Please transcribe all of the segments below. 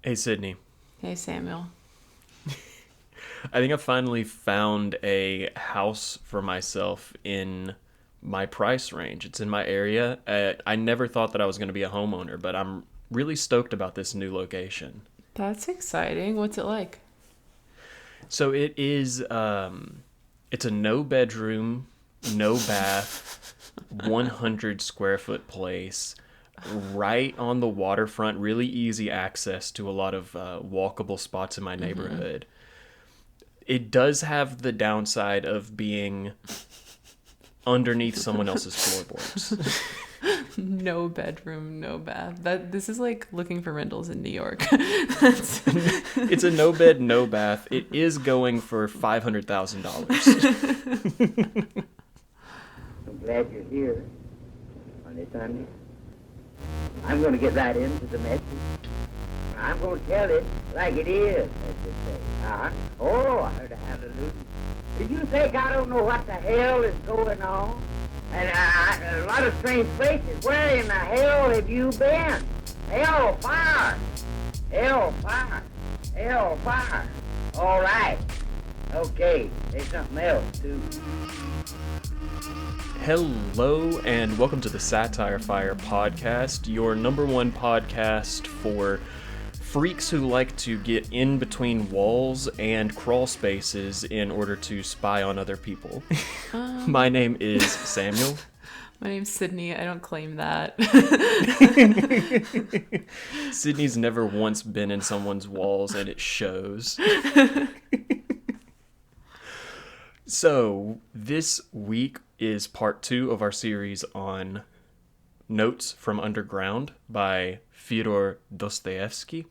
Hey, Sydney. Hey, Samuel. I think I finally found a house for myself in my price range. It's in my area. I never thought that I was going to be a homeowner, but I'm really stoked about this new location. That's exciting. What's it like? So it's a no bedroom, no bath, 100 square foot place, right on the waterfront, really easy access to a lot of walkable spots in my Mm-hmm. neighborhood. It does have the downside of being underneath someone else's floorboards. No bedroom, no bath. This is like looking for rentals in New York. That's It's a no bed, no bath. It is going for $500,000. I'm glad you're here on this Sunday. I'm going to get right into the message. I'm going to tell it like it is, as they say. Oh, I heard a hallelujah. Did you think I don't know what the hell is going on? And a lot of strange places. Where in the hell have you been? Hell fire. Hell fire. Hell fire. All right. Okay. There's something else, too. Hello, and welcome to the Satire Fire podcast, your number one podcast for freaks who like to get in between walls and crawl spaces in order to spy on other people. My name is Samuel. My name's Sydney. I don't claim that. Sydney's never once been in someone's walls, and it shows. So, this week is part 2 of our series on Notes from Underground by Fyodor Dostoevsky.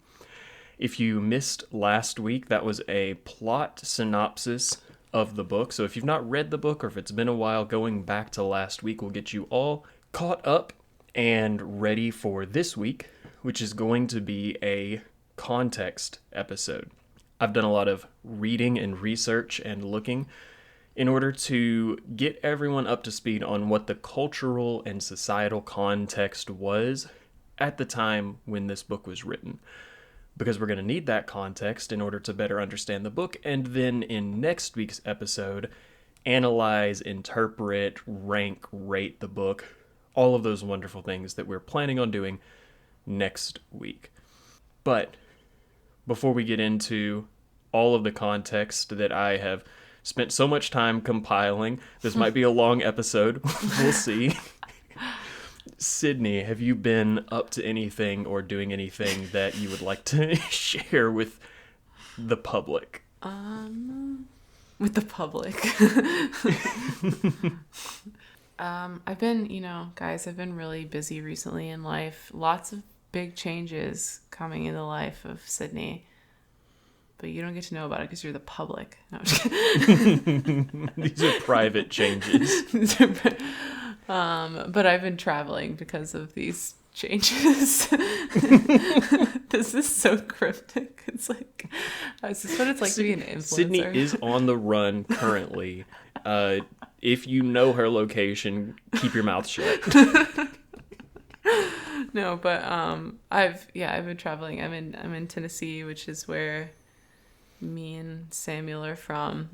If you missed last week, that was a plot synopsis of the book. So if you've not read the book or if it's been a while, going back to last week will get you all caught up and ready for this week, which is going to be a context episode. I've done a lot of reading and research and looking in order to get everyone up to speed on what the cultural and societal context was at the time when this book was written. Because we're going to need that context in order to better understand the book, and then in next week's episode, analyze, interpret, rank, rate the book, all of those wonderful things that we're planning on doing next week. But before we get into all of the context that I have spent so much time compiling, this might be a long episode, we'll see. Sydney, have you been up to anything or doing anything that you would like to share with the public? With the public. I've been, guys, I've been really busy recently in life. Lots of big changes coming in the life of Sydney. But you don't get to know about it because you're the public. No, I'm just kidding. These are private changes. But I've been traveling because of these changes. This is so cryptic. It's like, is this what it's like to be an influencer? Sydney is on the run currently. If you know her location, keep your mouth shut. No, but I've been traveling. I'm in Tennessee, which is where me and Samuel are from.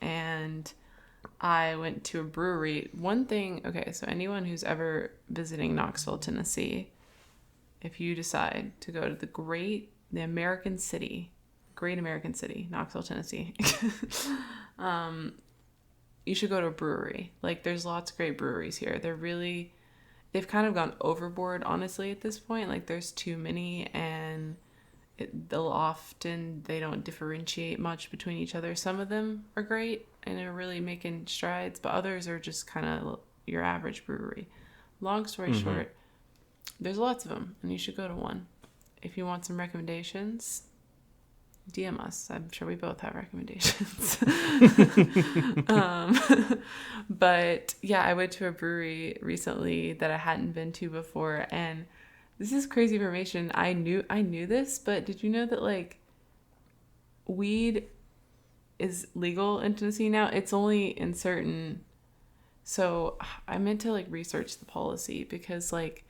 And I went to a brewery. One thing, okay, so anyone who's ever visiting Knoxville, Tennessee, if you decide to go to the American city, great American city, Knoxville, Tennessee, you should go to a brewery. Like, there's lots of great breweries here. They've kind of gone overboard, honestly, at this point. Like, there's too many, and they don't differentiate much between each other. Some of them are great and are really making strides, but others are just kind of your average brewery. Long story short, there's lots of them, and you should go to one. If you want some recommendations, DM us. I'm sure we both have recommendations. But yeah, I went to a brewery recently that I hadn't been to before, and this is crazy information. I knew this, but did you know that like weed is legal in Tennessee now? It's only in certain. So I meant to like research the policy because like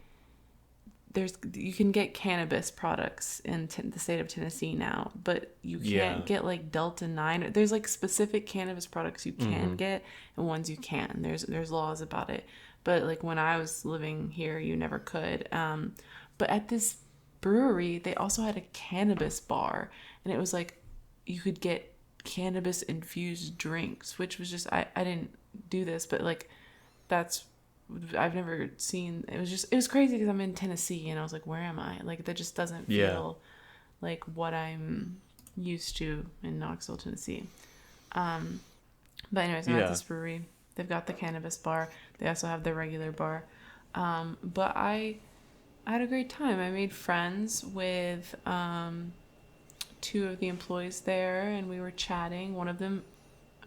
you can get cannabis products in the state of Tennessee now, but you can't get like Delta 9. There's like specific cannabis products you can get and ones you can. There's laws about it. But like when I was living here, you never could. But at this brewery, they also had a cannabis bar, and it was like you could get cannabis infused drinks, which was just I didn't do this, but like I've never seen. It was crazy because I'm in Tennessee and I was like, where am I? Like that just doesn't feel like what I'm used to in Knoxville, Tennessee. But anyways, I'm at this brewery. They've got the cannabis bar. They also have the regular bar. But I had a great time. I made friends with 2 of the employees there, and we were chatting. One of them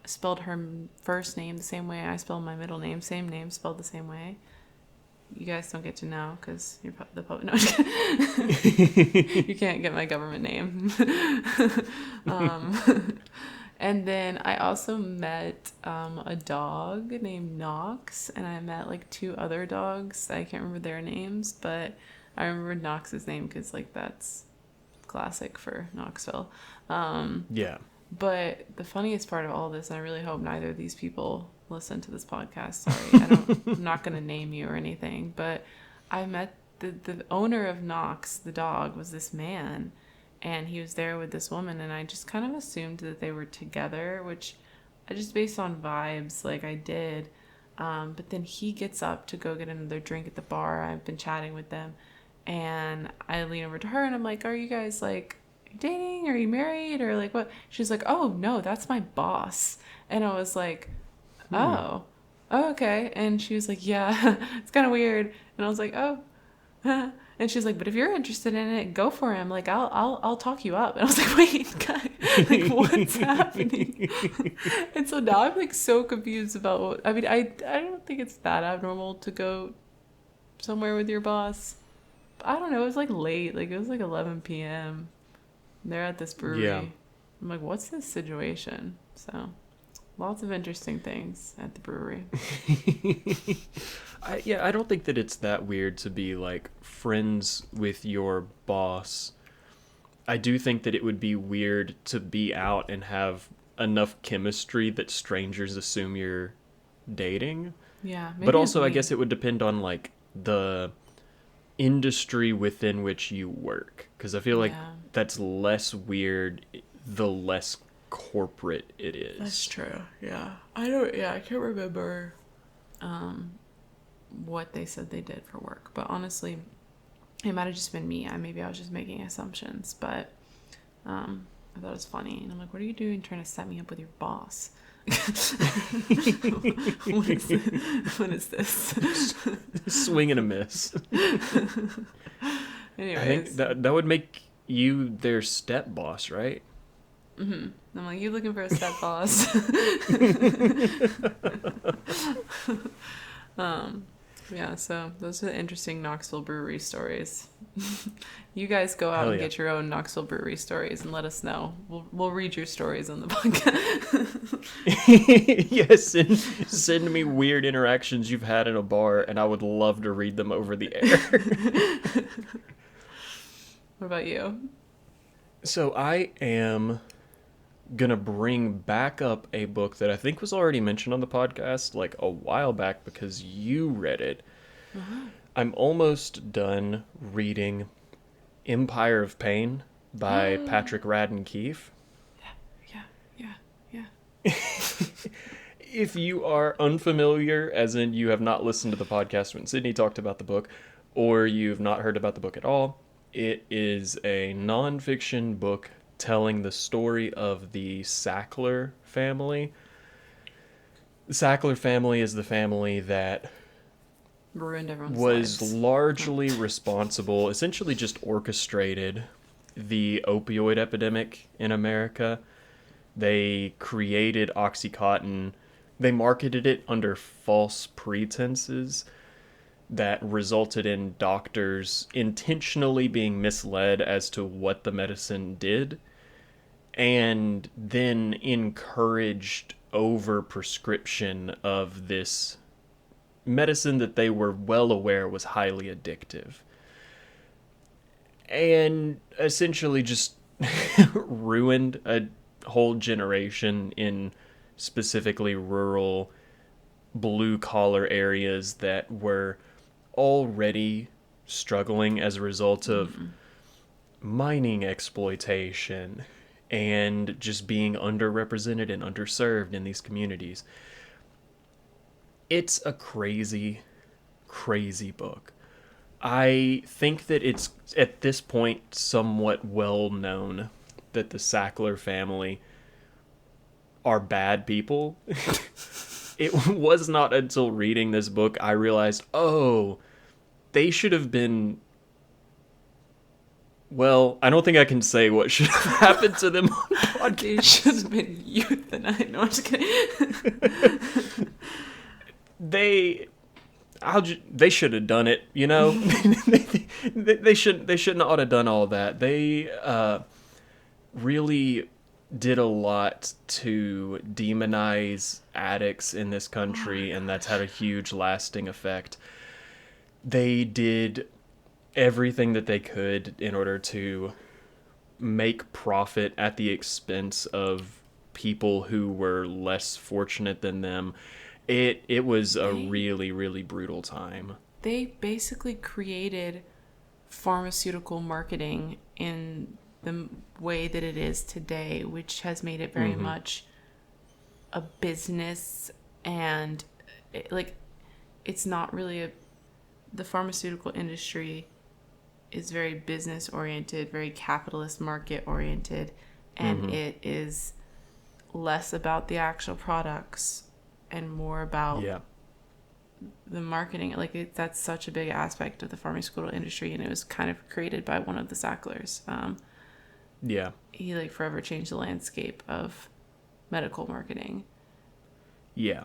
spelled her first name the same way I spelled my middle name. Same name, spelled the same way. You guys don't get to know because you're the public. No, you can't get my government name. And then I also met a dog named Knox, and I met like 2 other dogs. I can't remember their names, but I remember Knox's name because like that's classic for Knoxville. But the funniest part of all this, and I really hope neither of these people listen to this podcast. Sorry, I'm not going to name you or anything, but I met the owner of Knox, the dog, was this man. And he was there with this woman, and I just kind of assumed that they were together, which I just based on vibes, like I did. But then he gets up to go get another drink at the bar. I've been chatting with them, and I lean over to her, and I'm like, are you guys, like, dating? Are you married? Or, like, what? She's like, oh, no, that's my boss. And I was like, oh, okay. And she was like, yeah, it's kind of weird. And I was like, oh, and she's like, but if you're interested in it, go for him. Like, I'll talk you up. And I was like, wait, guy, like, what's happening? And so now I'm like so confused about I don't think it's that abnormal to go somewhere with your boss. But I don't know. It was like late. Like, it was like 11 p.m. They're at this brewery. Yeah. I'm like, what's this situation? So lots of interesting things at the brewery. I don't think that it's that weird to be like friends with your boss. I do think that it would be weird to be out and have enough chemistry that strangers assume you're dating. Yeah. But also, I guess it would depend on like the industry within which you work, because I feel like that's less weird the less corporate it is. That's true. Yeah. I can't remember what they said they did for work, but honestly it might have just been me. Maybe I was just making assumptions, but I thought it was funny, and I'm like, what are you doing trying to set me up with your boss? What is this? Swing and a miss. Anyways, I think that would make you their step boss, right? Mm-hmm. I'm like, you looking for a step boss? Yeah, so those are the interesting Knoxville brewery stories. You guys go out and get your own Knoxville brewery stories and let us know. We'll read your stories on the podcast. Yes, and send me weird interactions you've had in a bar, and I would love to read them over the air. What about you? So I am gonna bring back up a book that I think was already mentioned on the podcast like a while back because you read it. Uh-huh. I'm almost done reading Empire of Pain by Patrick Radden Keefe. Yeah. If you are unfamiliar, as in you have not listened to the podcast when Sydney talked about the book, or you've not heard about the book at all, it is a nonfiction book telling the story of the Sackler family. The Sackler family is the family that ruined everyone's was lives. Largely responsible, essentially just orchestrated the opioid epidemic in America. They created OxyContin. They marketed it under false pretenses that resulted in doctors intentionally being misled as to what the medicine did, and then encouraged over-prescription of this medicine that they were well aware was highly addictive. and essentially just ruined a whole generation in specifically rural blue collar areas that were already struggling as a result of mining exploitation and just being underrepresented and underserved in these communities. It's a crazy, crazy book. I think that it's at this point somewhat well known that the Sackler family are bad people. It was not until reading this book I realized, oh, they should have been. Well, I don't think I can say what should have happened to them on podcast. They should have been euthanized. No, I'm just kidding. They should have done it, you know. they shouldn't ought to have done all that. They really did a lot to demonize addicts in this country, and that's had a huge lasting effect. They did everything that they could in order to make profit at the expense of people who were less fortunate than them. It was a really, really brutal time. They basically created pharmaceutical marketing in the way that it is today, which has made it very much a business, and it's not really the pharmaceutical industry is very business oriented, very capitalist market oriented, and it is less about the actual products and more about the marketing. That's such a big aspect of the pharmaceutical industry, and it was kind of created by one of the Sacklers. He forever changed the landscape of medical marketing. Yeah.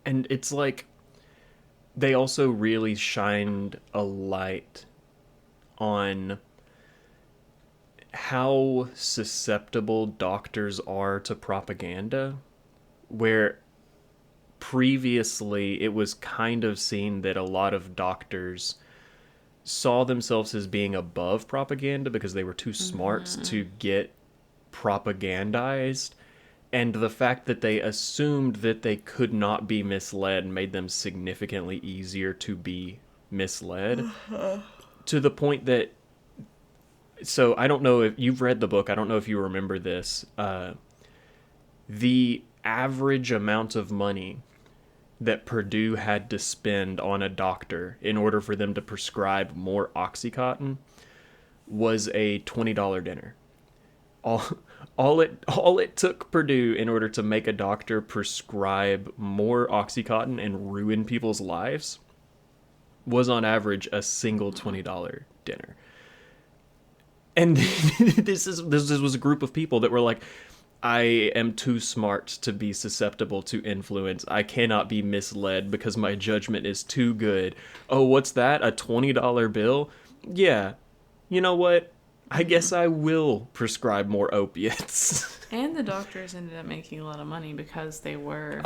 And it's like they also really shined a light on how susceptible doctors are to propaganda, where previously it was kind of seen that a lot of doctors saw themselves as being above propaganda because they were too smart to get propagandized. And the fact that they assumed that they could not be misled made them significantly easier to be misled. To the point that... So, I don't know if you've read the book. I don't know if you remember this. The average amount of money that Purdue had to spend on a doctor in order for them to prescribe more Oxycontin was a $20 dinner. All it took Purdue in order to make a doctor prescribe more Oxycontin and ruin people's lives was on average a single $20 dinner. And this was a group of people that were like, I am too smart to be susceptible to influence. I cannot be misled because my judgment is too good. Oh, what's that? A $20 bill? Yeah. You know what? I guess I will prescribe more opiates. And the doctors ended up making a lot of money because they were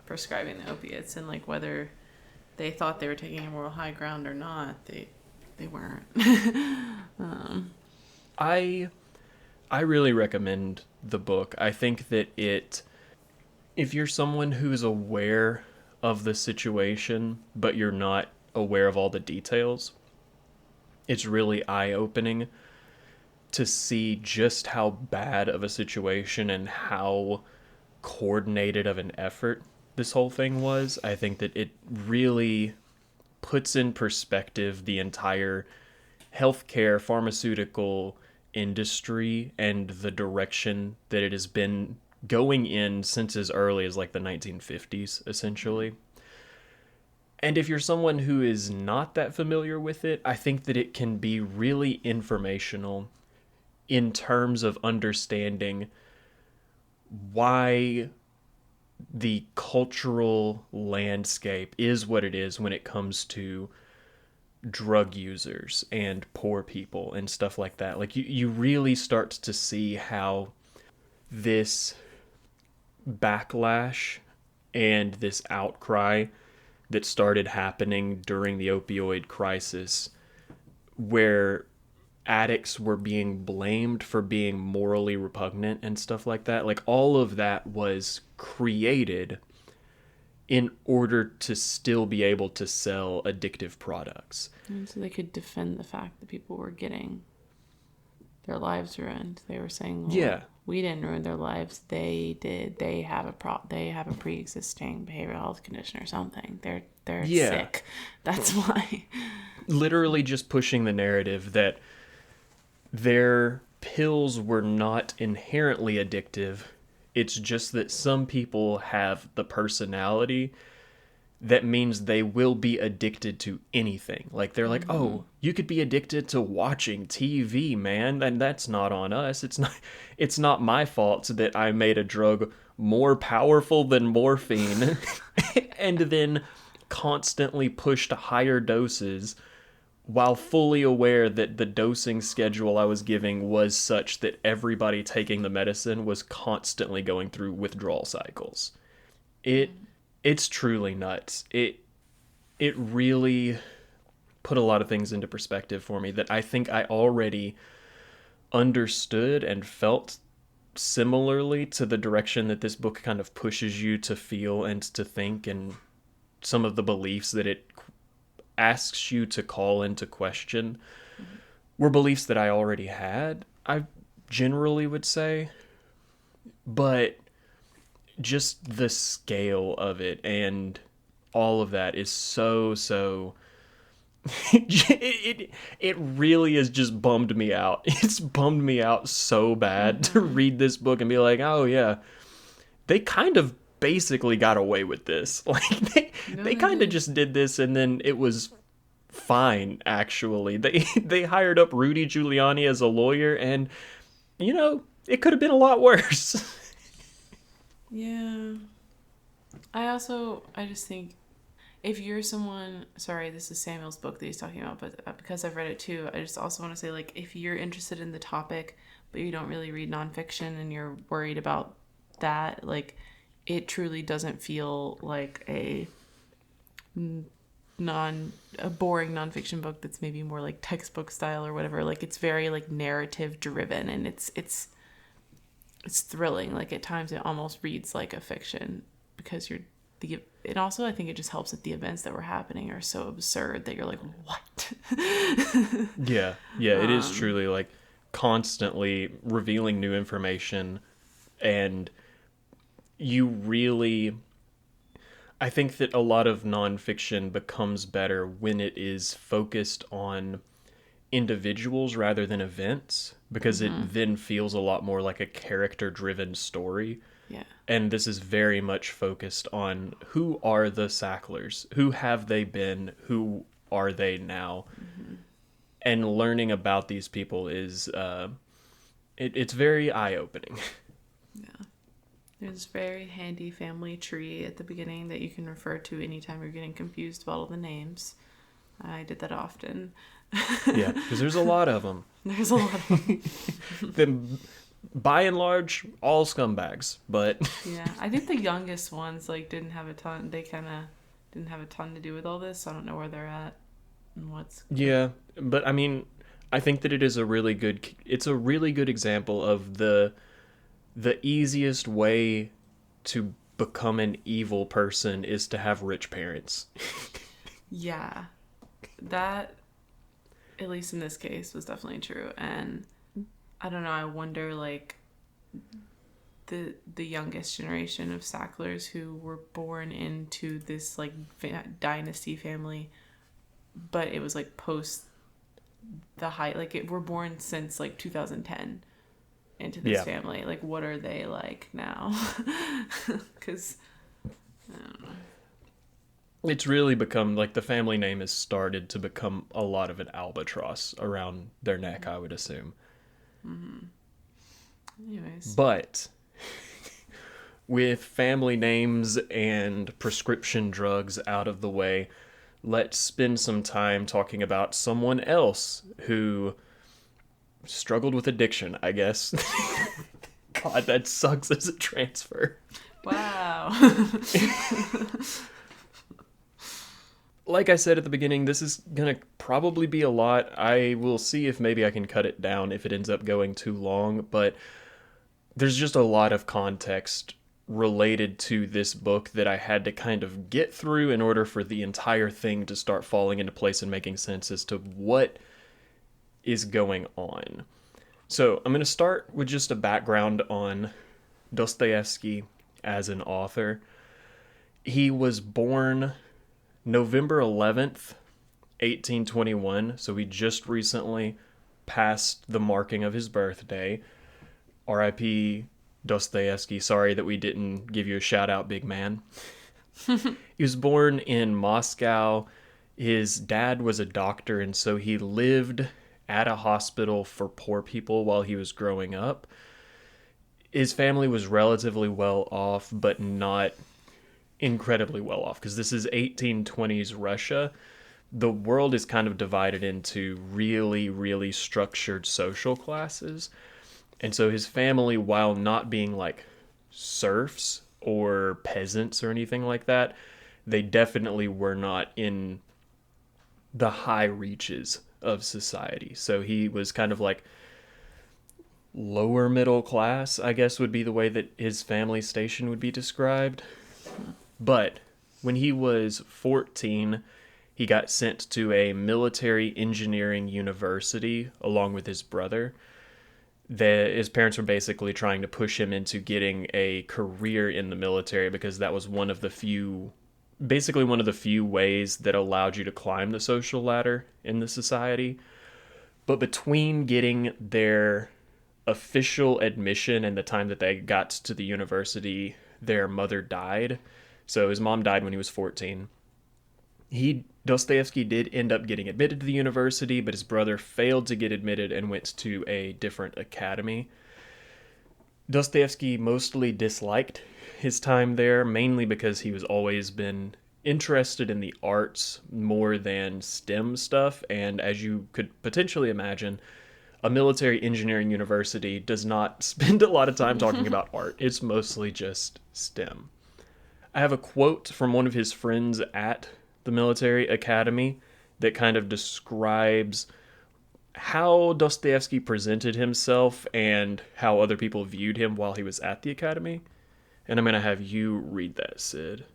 prescribing the opiates, and whether they thought they were taking a moral high ground or not, they weren't. I really recommend the book. I think that if you're someone who's aware of the situation, but you're not aware of all the details, it's really eye-opening to see just how bad of a situation and how coordinated of an effort this whole thing was. I think that it really puts in perspective the entire healthcare pharmaceutical industry and the direction that it has been going in since as early as the 1950s, essentially. And if you're someone who is not that familiar with it, I think that it can be really informational in terms of understanding why the cultural landscape is what it is when it comes to drug users and poor people and stuff like that. You really start to see how this backlash and this outcry that started happening during the opioid crisis, where addicts were being blamed for being morally repugnant and stuff like that. Like, all of that was created in order to still be able to sell addictive products. And so they could defend the fact that people were getting their lives ruined. They were saying, well, Yeah. we didn't ruin their lives. They did. They have a pre-existing behavioral health condition or something. They're Yeah. sick. That's why. Literally just pushing the narrative that their pills were not inherently addictive. It's just that some people have the personality that means they will be addicted to anything. Like, they're like, oh, you could be addicted to watching TV, man, and that's not on us. It's not my fault that I made a drug more powerful than morphine and then constantly pushed higher doses while fully aware that the dosing schedule I was giving was such that everybody taking the medicine was constantly going through withdrawal cycles. It's truly nuts. It really put a lot of things into perspective for me that I think I already understood and felt similarly to the direction that this book kind of pushes you to feel and to think, and some of the beliefs that it asks you to call into question were beliefs that I already had, I generally would say. But just the scale of it and all of that is so it really has just bummed me out. It's bummed me out so bad to read this book and be like, oh yeah, they kind of basically got away with this. Like, they kind of just did this and then it was fine. Actually, they hired up Rudy Giuliani as a lawyer, and it could have been a lot worse. Yeah. I just think if you're someone, sorry, this is Samuel's book that he's talking about, but because I've read it too, I just also want to say, like, if you're interested in the topic, but you don't really read nonfiction and you're worried about that, like, it truly doesn't feel like a boring nonfiction book that's maybe more like textbook style or whatever. Like, it's very like narrative driven, and it's thrilling. Like, at times it almost reads like a fiction because and also I think it just helps that the events that were happening are so absurd that you're like, what? Yeah, it is truly like constantly revealing new information, and I think that a lot of nonfiction becomes better when it is focused on individuals rather than events, because it then feels a lot more like a character-driven story. Yeah. And this is very much focused on who are the Sacklers, who have they been, who are they now, and learning about these people is it's very eye-opening. Yeah. There's a very handy family tree at the beginning that you can refer to anytime you're getting confused about all the names. I did that often. Yeah, because there's a lot of them. There's a lot of them. Then, by and large, all scumbags, but Yeah, I think the youngest ones didn't have a ton. They kind of didn't have a ton to do with all this. So I don't know where they're at and what's. Yeah, but I mean, I think that it's a really good example of the easiest way to become an evil person is to have rich parents. Yeah, that, at least in this case, was definitely true. And I don't know, I wonder, like, the youngest generation of Sacklers who were born into this, like, dynasty family, but it was, like, post the height, like, we're born since, like, 2010 into this family. Like, what are they like now? Because, I don't know. It's really become, like, the family name has started to become a lot of an albatross around their neck, I would assume. Anyways. But with family names and prescription drugs out of the way, let's spend some time talking about someone else who struggled with addiction, I guess. God, that sucks as a transfer. Wow. like I said at the beginning, this is going to probably be a lot. I will see if maybe I can cut it down if it ends up going too long, but there's just a lot of context related to this book that I had to kind of get through in order for the entire thing to start falling into place and making sense as to what is going on. So I'm going to start with just a background on Dostoevsky as an author. He was born November 11th, 1821, so he just recently passed the marking of his birthday. R.I.P. Dostoevsky, sorry that we didn't give you a shout out, big man. He was born in Moscow. His dad was a doctor, and so he lived at a hospital for poor people while he was growing up. His family was relatively well off, but not incredibly well off, because this is 1820s Russia. The world is kind of divided into really, really structured social classes. And so his family, while not being like serfs or peasants or anything like that, they definitely were not in the high reaches of society. So he was kind of like lower middle class, I guess would be the way that his family station would be described. But when he was 14, he got sent to a military engineering university along with his brother. His parents were basically trying to push him into getting a career in the military because that was one of the few ways that allowed you to climb the social ladder in the society. But between getting their official admission and the time that they got to the university, their mother died. So his mom died when he was 14. Dostoevsky did end up getting admitted to the university, but his brother failed to get admitted and went to a different academy. Dostoevsky mostly disliked his time there, mainly because he was always been interested in the arts more than STEM stuff, and as you could potentially imagine, a military engineering university does not spend a lot of time talking about art. It's mostly just STEM. I have a quote from one of his friends at the military academy that kind of describes how Dostoevsky presented himself and how other people viewed him while he was at the academy. And I'm going to have you read that, Sid.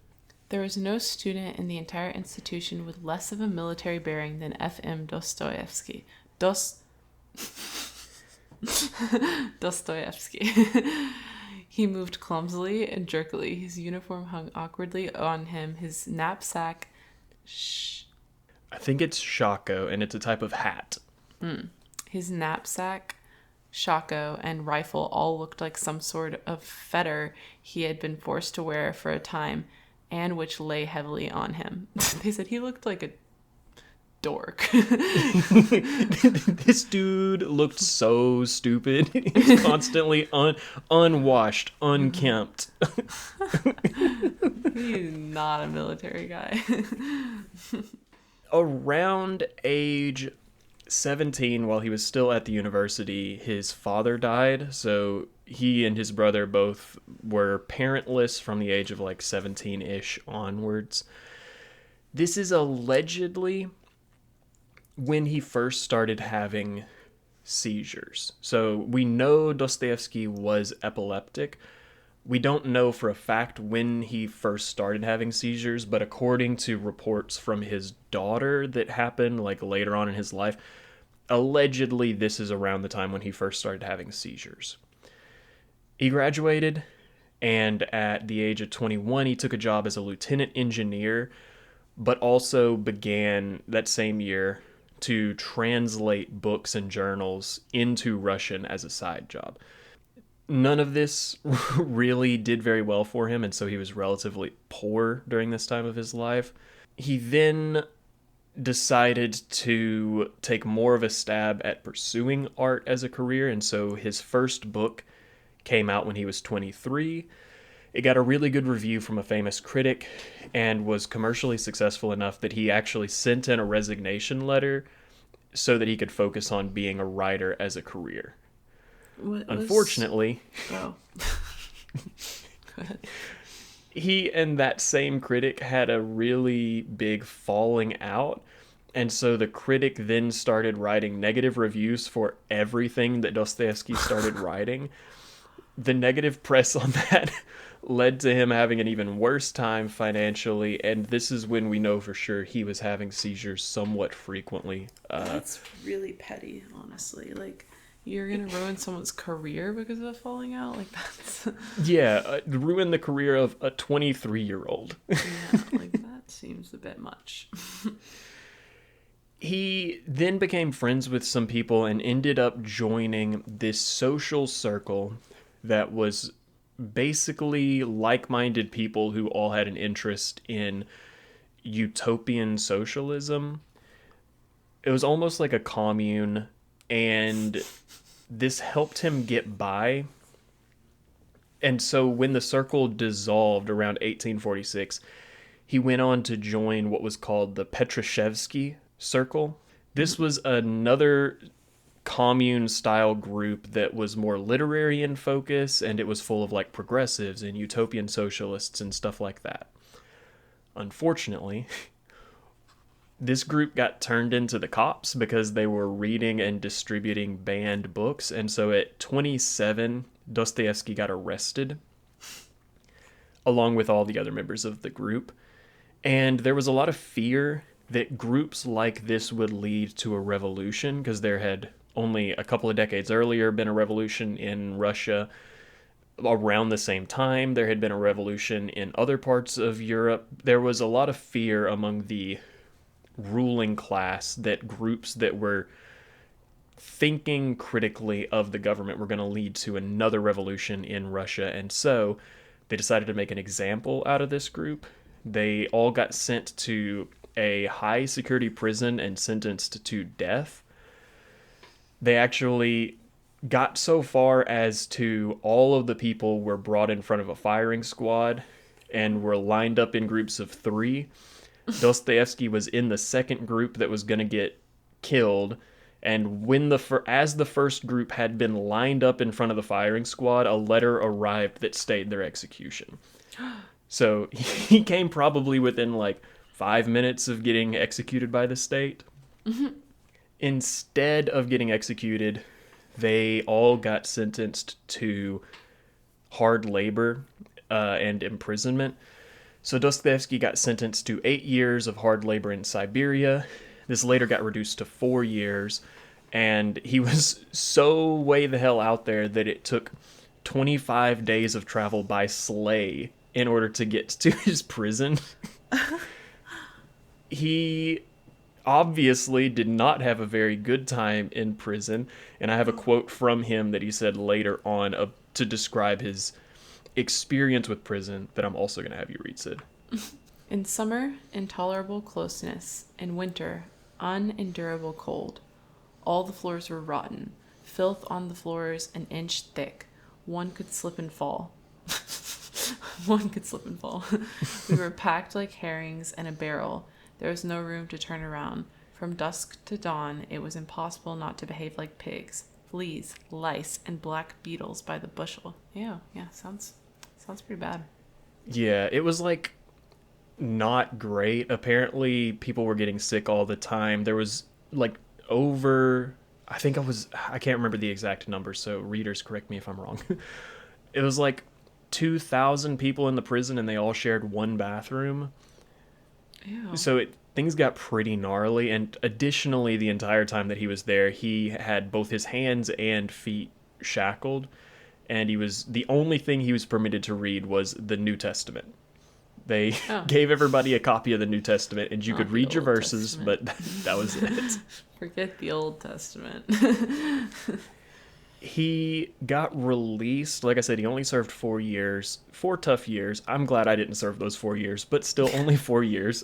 There was no student in the entire institution with less of a military bearing than F.M. Dostoevsky. Dostoevsky. He moved clumsily and jerkily. His uniform hung awkwardly on him. His knapsack... I think it's shako, and it's a type of hat. His knapsack, shako, and rifle all looked like some sort of fetter he had been forced to wear for a time, and which lay heavily on him. They said he looked like a dork. This dude looked so stupid. He's constantly unwashed, unkempt. He's not a military guy. Around age 17, while he was still at the university, his father died. So he and his brother both were parentless from the age of like 17-ish onwards. This is allegedly when he first started having seizures. So we know Dostoevsky was epileptic. We don't know for a fact when he first started having seizures, but according to reports from his daughter that happened like later on in his life, allegedly this is around the time when he first started having seizures. He graduated, and at the age of 21, he took a job as a lieutenant engineer, but also began that same year to translate books and journals into Russian as a side job. None of this really did very well for him, and so he was relatively poor during this time of his life. He then decided to take more of a stab at pursuing art as a career, and so his first book came out when he was 23. It got a really good review from a famous critic and was commercially successful enough that he actually sent in a resignation letter so that he could focus on being a writer as a career. Unfortunately, Oh. Go ahead. he and that same critic had a really big falling out. And so the critic then started writing negative reviews for everything that Dostoevsky started writing. The negative press on that led to him having an even worse time financially, and this is when we know for sure he was having seizures somewhat frequently. That's really petty, honestly. Like, you're gonna ruin someone's career because of a falling out? Like, that's... Yeah, ruin the career of a 23-year-old. Yeah, like, that seems a bit much. He then became friends with some people and ended up joining this social circle that was basically like-minded people who all had an interest in utopian socialism. It was almost like a commune, and this helped him get by. And so when the circle dissolved around 1846, he went on to join what was called the Petrushevsky Circle. This was another commune-style group that was more literary in focus, and it was full of like progressives and utopian socialists and stuff like that. Unfortunately, this group got turned into the cops because they were reading and distributing banned books, and so at 27, Dostoevsky got arrested, along with all the other members of the group. And there was a lot of fear that groups like this would lead to a revolution, because there had only a couple of decades earlier been a revolution in Russia. Around the same time, there had been a revolution in other parts of Europe. There was a lot of fear among the ruling class that groups that were thinking critically of the government were going to lead to another revolution in Russia. And so they decided to make an example out of this group. They all got sent to a high security prison and sentenced to death. They actually got so far as to all of the people were brought in front of a firing squad and were lined up in groups of 3. Dostoevsky was in the second group that was going to get killed, and when as the first group had been lined up in front of the firing squad, a letter arrived that stayed their execution. So he came probably within like 5 minutes of getting executed by the state. Mm-hmm. Instead of getting executed, they all got sentenced to hard labor and imprisonment. So Dostoevsky got sentenced to 8 years of hard labor in Siberia. This later got reduced to 4 years, and he was so way the hell out there that it took 25 days of travel by sleigh in order to get to his prison. He obviously did not have a very good time in prison, and I have a quote from him that he said later on to describe his experience with prison that I'm also going to have you read, Sid. In summer, intolerable closeness. In winter, unendurable cold. All the floors were rotten. Filth on the floors an inch thick. One could slip and fall. One could slip and fall. We were packed like herrings in a barrel. There was no room to turn around. From dusk to dawn, it was impossible not to behave like pigs. Fleas, lice, and black beetles by the bushel. Yeah, sounds pretty bad. Yeah, it was like not great. Apparently, people were getting sick all the time. There was like I can't remember the exact number, so readers correct me if I'm wrong. It was like 2,000 people in the prison, and they all shared one bathroom. Ew. So things got pretty gnarly, and additionally, the entire time that he was there, he had both his hands and feet shackled, and the only thing he was permitted to read was the New Testament. They gave everybody a copy of the New Testament, and you could read your verses, but that was it. Forget the Old Testament. He got released. Like I said, he only served 4 years. 4 tough years. I'm glad I didn't serve those 4 years, but still only 4 years.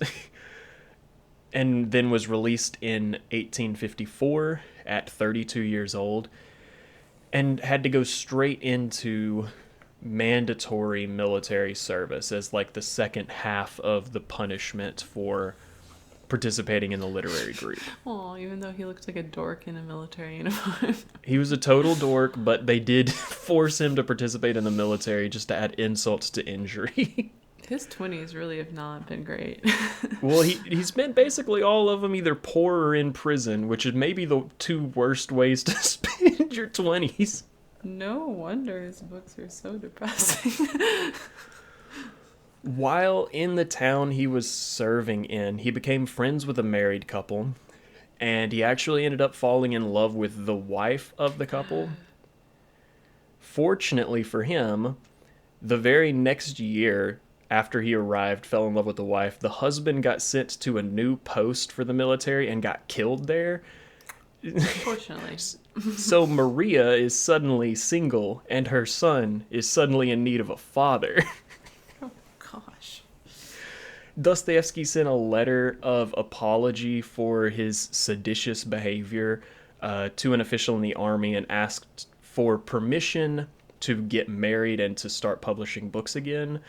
And then was released in 1854 at 32 years old, and had to go straight into mandatory military service as like the second half of the punishment for participating in the literary group. Oh, even though he looked like a dork in a military uniform. He was a total dork, but they did force him to participate in the military just to add insult to injury. his 20s really have not been great. Well, he spent basically all of them either poor or in prison, which is maybe the two worst ways to spend your 20s. No wonder his books are so depressing. While in the town he was serving in, he became friends with a married couple, and he actually ended up falling in love with the wife of the couple. Fortunately for him, the very next year after he arrived, fell in love with the wife, the husband got sent to a new post for the military and got killed there. Unfortunately. So Maria is suddenly single, and her son is suddenly in need of a father. Oh, gosh. Dostoevsky sent a letter of apology for his seditious behavior to an official in the army and asked for permission to get married and to start publishing books again.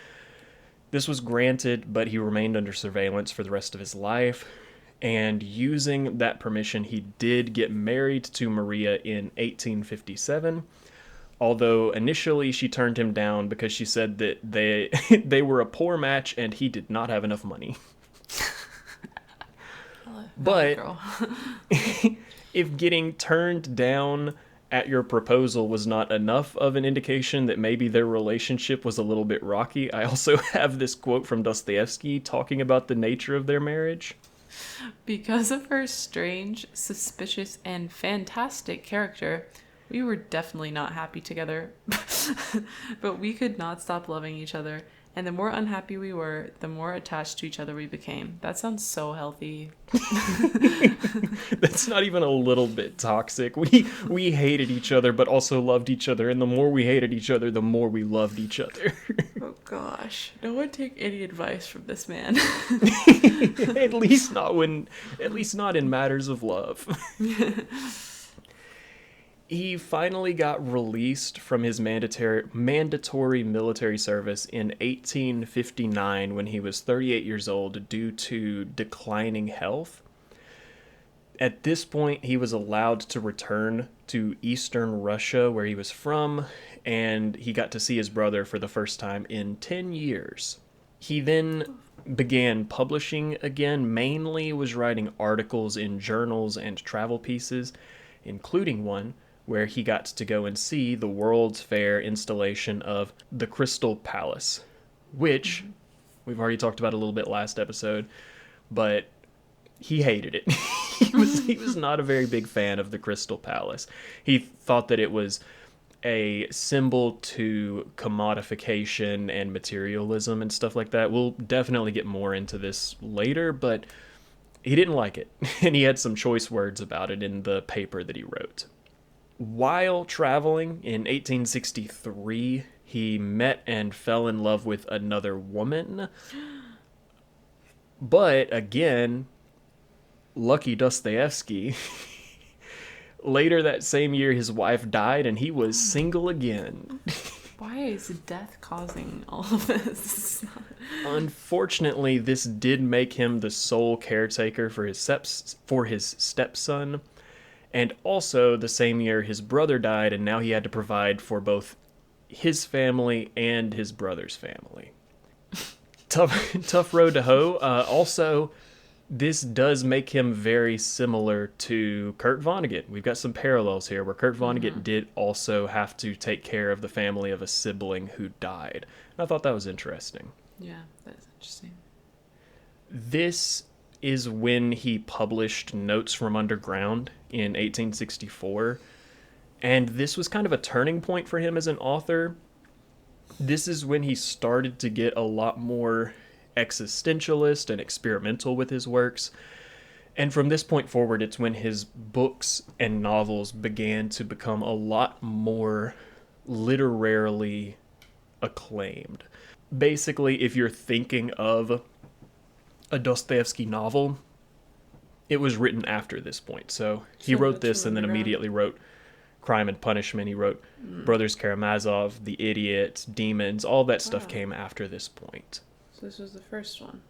This was granted, but he remained under surveillance for the rest of his life. And using that permission, he did get married to Maria in 1857. Although initially she turned him down because she said that they were a poor match and he did not have enough money. But if getting turned down at your proposal was not enough of an indication that maybe their relationship was a little bit rocky, I also have this quote from Dostoevsky talking about the nature of their marriage. Because of her strange, suspicious, and fantastic character, we were definitely not happy together. But we could not stop loving each other, and the more unhappy we were, the more attached to each other we became. That sounds so healthy. That's not even a little bit toxic. We hated each other, but also loved each other, and the more we hated each other, the more we loved each other. Oh gosh, no one take any advice from this man. At least not in matters of love. He finally got released from his mandatory military service in 1859 when he was 38 years old due to declining health. At this point, he was allowed to return to Eastern Russia, where he was from, and he got to see his brother for the first time in 10 years. He then began publishing again, mainly was writing articles in journals and travel pieces, including one where he got to go and see the World's Fair installation of the Crystal Palace, which we've already talked about a little bit last episode, but he hated it. He was not a very big fan of the Crystal Palace. He thought that it was a symbol to commodification and materialism and stuff like that. We'll definitely get more into this later, but he didn't like it, and he had some choice words about it in the paper that he wrote. While traveling in 1863, he met and fell in love with another woman. But again, lucky Dostoevsky, later that same year his wife died and he was single again. Why is death causing all of this? Unfortunately, this did make him the sole caretaker for his stepson. And also, the same year, his brother died, and now he had to provide for both his family and his brother's family. Tough road to hoe. Also, this does make him very similar to Kurt Vonnegut. We've got some parallels here, where Kurt Vonnegut did also have to take care of the family of a sibling who died. And I thought that was interesting. Yeah, that is interesting. This is when he published Notes from Underground in 1864, and this was kind of a turning point for him as an author. This is when he started to get a lot more existentialist and experimental with his works, and from this point forward, it's when his books and novels began to become a lot more literarily acclaimed. Basically, if you're thinking of a Dostoevsky novel, it was written after this point. So he wrote this and then immediately wrote Crime and Punishment. He wrote Brothers Karamazov, The Idiot, Demons. All that stuff came after this point. So this was the first one.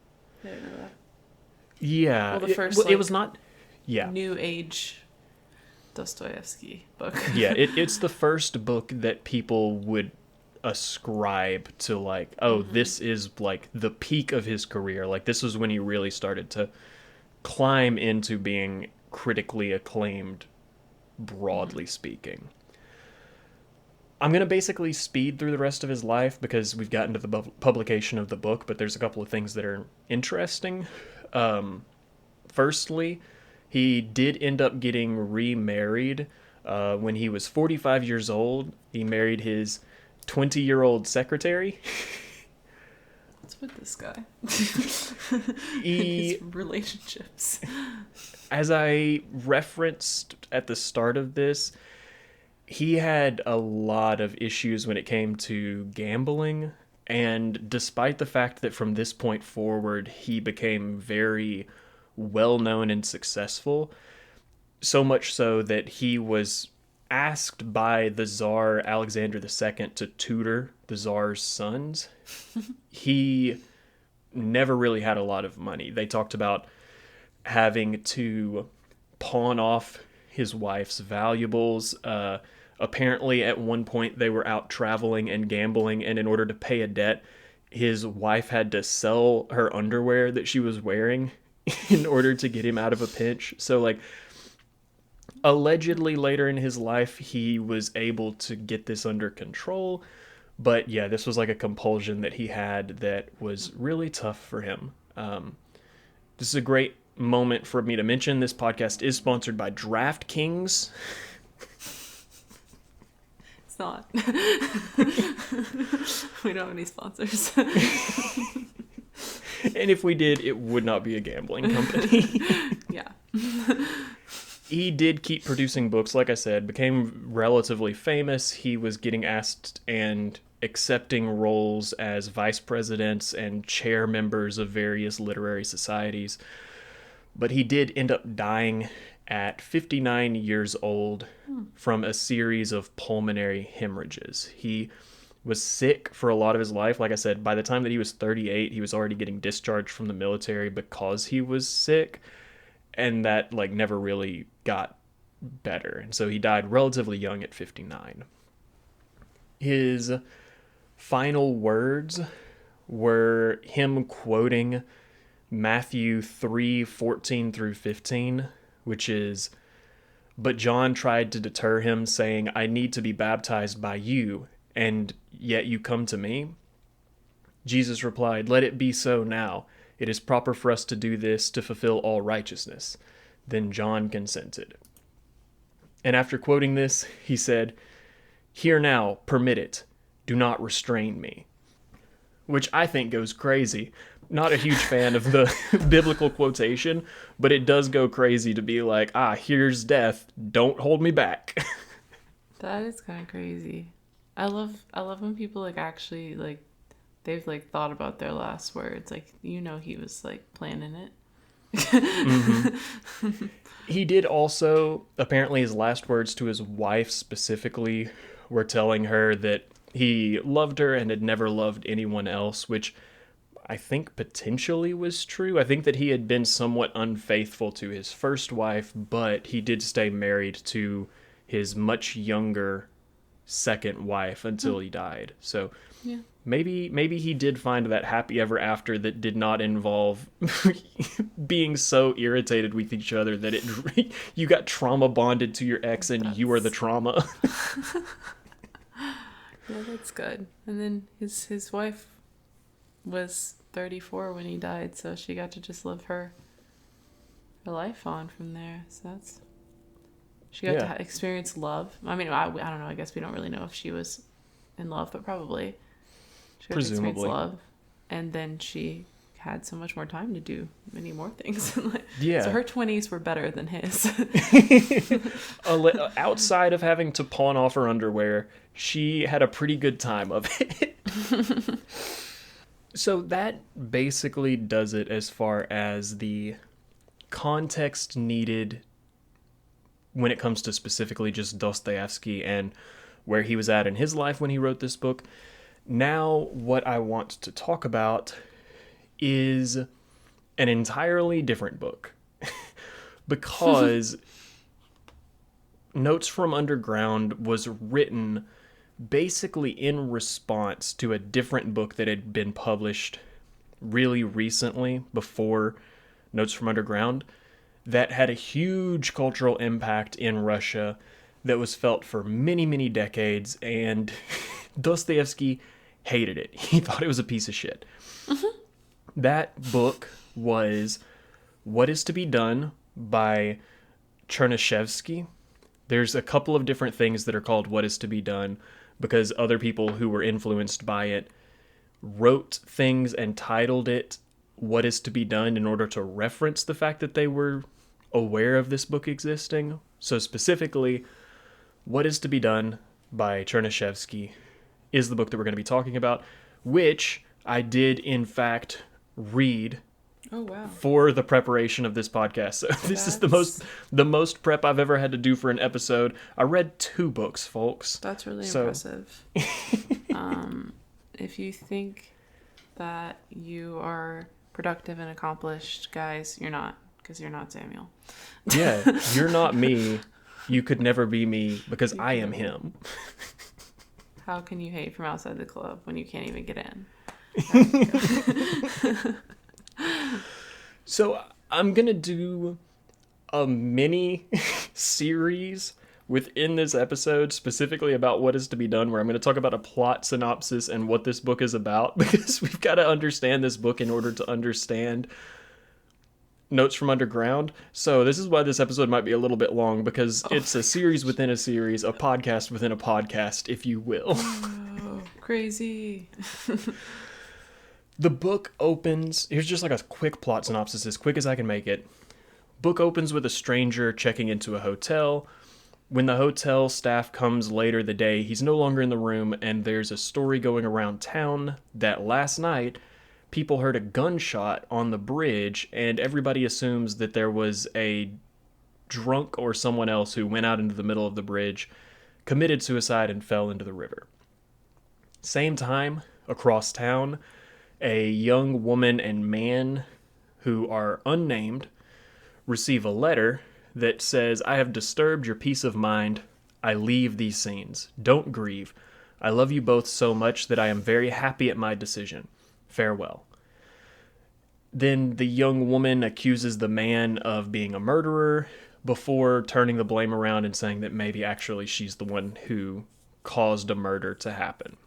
I didn't know that. Yeah. Well, the first, it was not... Yeah. New Age Dostoevsky book. Yeah, it's the first book that people would ascribe to like, oh, this is like the peak of his career. Like this was when he really started to climb into being critically acclaimed, broadly speaking. I'm going to basically speed through the rest of his life because we've gotten to the publication of the book, but there's a couple of things that are interesting. Firstly, he did end up getting remarried when he was 45 years old. He married his 20-year-old secretary. What's with this guy? His relationships. As I referenced at the start of this, he had a lot of issues when it came to gambling, and despite the fact that from this point forward he became very well known and successful, so much so that he was asked by the Tsar Alexander II to tutor the Tsar's sons. He never really had a lot of money. They talked about having to pawn off his wife's valuables. Apparently, at one point, they were out traveling and gambling, and in order to pay a debt, his wife had to sell her underwear that she was wearing in order to get him out of a pinch. So, like, allegedly later in his life, he was able to get this under control. But yeah, this was like a compulsion that he had that was really tough for him. This is a great moment for me to mention. This podcast is sponsored by DraftKings. It's not. We don't have any sponsors. And if we did, it would not be a gambling company. Yeah. He did keep producing books, like I said, became relatively famous. He was getting asked and accepting roles as vice presidents and chair members of various literary societies. But he did end up dying at 59 years old from a series of pulmonary hemorrhages. He was sick for a lot of his life. Like I said, by the time that he was 38, he was already getting discharged from the military because he was sick, and that like never really got better. And so he died relatively young at 59. His final words were him quoting Matthew 3:14 through 15, which is, "But John tried to deter him, saying, 'I need to be baptized by you, and yet you come to me?' Jesus replied, 'Let it be so now. It is proper for us to do this to fulfill all righteousness.' Then John consented." And after quoting this, he said, "Here now, permit it. Do not restrain me." Which I think goes crazy. Not a huge fan of the biblical quotation, but it does go crazy to be like, here's death. Don't hold me back. That is kind of crazy. I love when people like actually like they've like thought about their last words. Like, you know, he was like planning it. Mm-hmm. He did also, apparently his last words to his wife specifically were telling her that he loved her and had never loved anyone else, which I think potentially was true. I think that he had been somewhat unfaithful to his first wife, but he did stay married to his much younger second wife until he died. So yeah. Maybe he did find that happy ever after that did not involve being so irritated with each other that you got trauma bonded to your ex and you are the trauma. Yeah, that's good. And then his wife was 34 when he died, so she got to just live her life on from there. So she got to experience love. I mean, I don't know. I guess we don't really know if she was in love, but probably she got to experience love. And then she had so much more time to do many more things. Yeah. So her 20s were better than his. Outside of having to pawn off her underwear, she had a pretty good time of it. So that basically does it as far as the context needed when it comes to specifically just Dostoevsky and where he was at in his life when he wrote this book. Now, what I want to talk about is an entirely different book. Because Notes from Underground was written basically in response to a different book that had been published really recently before Notes from Underground that had a huge cultural impact in Russia that was felt for many, many decades, and Dostoevsky hated it. He thought it was a piece of shit. Mm-hmm. That book was What Is to Be Done by Chernyshevsky. There's a couple of different things that are called What Is to Be Done because other people who were influenced by it wrote things and titled it What Is to Be Done in order to reference the fact that they were aware of this book existing. So specifically, What Is to Be Done by Chernyshevsky is the book that we're going to be talking about, which I did in fact read for the preparation of this podcast. So this is the most prep I've ever had to do for an episode. I read 2 books, folks. That's really impressive. If you think that you are productive and accomplished, guys, you're not, because you're not Samuel. Yeah, you're not me. You could never be me because I am him. How can you hate from outside the club when you can't even get in? So I'm going to do a mini series within this episode specifically about What Is to Be Done, where I'm going to talk about a plot synopsis and what this book is about, because we've got to understand this book in order to understand Notes from Underground. So this is why this episode might be a little bit long, because it's a series within a series, a podcast within a podcast, if you will. Oh, crazy. The book opens, here's just like a quick plot synopsis, as quick as I can make it. Book opens with a stranger checking into a hotel. When the hotel staff comes later the day, he's no longer in the room, and there's a story going around town that last night people heard a gunshot on the bridge, and everybody assumes that there was a drunk or someone else who went out into the middle of the bridge, committed suicide, and fell into the river. Same time, across town, a young woman and man who are unnamed receive a letter that says, "I have disturbed your peace of mind. I leave these scenes. Don't grieve. I love you both so much that I am very happy at my decision. Farewell." Then the young woman accuses the man of being a murderer before turning the blame around and saying that maybe actually she's the one who caused a murder to happen.